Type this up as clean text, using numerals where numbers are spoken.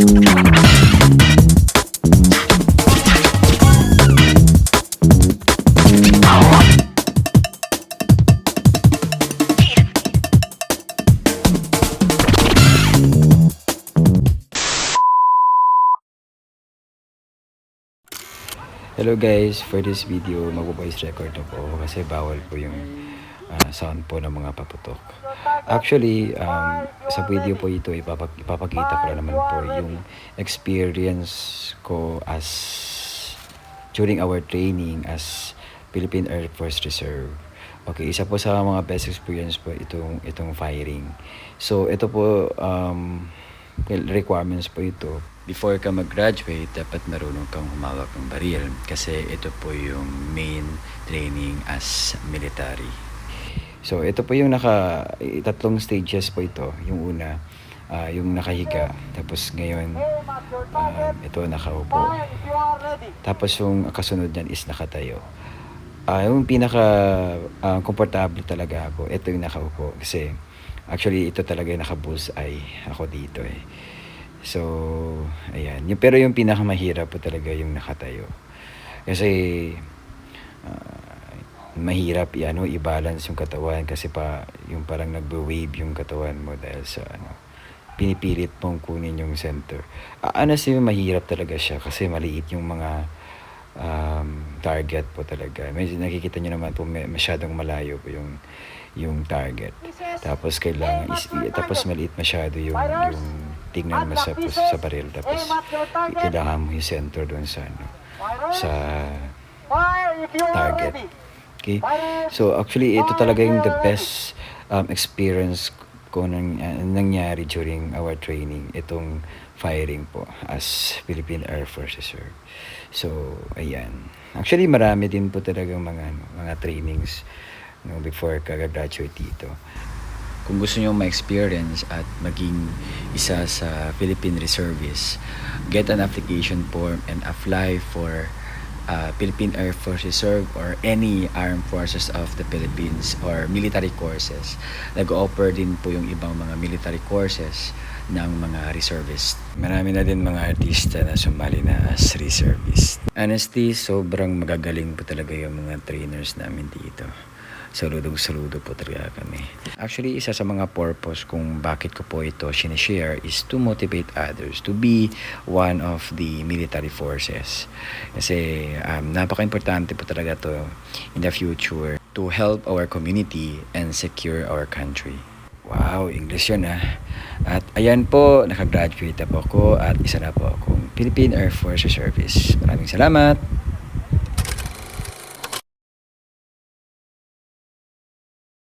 Hello guys, for this video mag-voice record ako kasi bawal po yung sound po ng mga paputok. Actually, sa video po ito ipapakita ko naman po yung experience ko as during our training as Philippine Air Force Reserve. Okay, isa po sa mga best experience po itong firing. So ito po requirements po ito. Before ka mag-graduate, dapat marunong kang humawak ng baril kasi ito po yung main training as military. So ito po yung tatlong stages po ito. Yung una, yung nakahiga. Tapos ngayon, ito nakaupo. Tapos yung kasunod niyan is nakatayo. Yung pinaka komportable talaga ako, ito yung nakaupo. Kasi actually ito talaga yung naka-bullseye ako dito eh. So, ayan. Pero yung pinakamahirap po talaga yung nakatayo. Kasi, mahirap i-balance yung katawan kasi yung parang nagbe-wave yung katawan mo dahil sa pinipilit mong kunin yung center. Honestly, mahirap talaga siya kasi maliit yung mga target po talaga. Medyo nakikita nyo naman po masyadong malayo po yung target. Tapos tapos maliit masyado yung tingnan mo sa baril. Tapos kailangan mo yung center doon sa target. Okay? So actually ito talaga yung the best experience ko nangyari during our training, itong firing po as Philippine Air Force Reserve. So ayan. Actually marami din po talagang mga trainings before ka-graduate dito. Kung gusto nyo ma-experience at maging isa sa Philippine Reservists, get an application form and apply for Philippine Air Force Reserve or any Armed Forces of the Philippines or military courses. Nag-offer din po yung ibang mga military courses ng mga reservists. Marami na din mga artista na sumali na as reservist. Honestly, sobrang magagaling po talaga yung mga trainers namin dito. Saludo po talaga kami. Actually, isa sa mga purpose kung bakit ko po ito sinishare is to motivate others to be one of the military forces. Kasi napaka-importante po talaga to in the future to help our community and secure our country. Wow, English yun ah. At ayan po, nakagraduate na po ako at isa na po akong Philippine Air Force Service. Maraming salamat!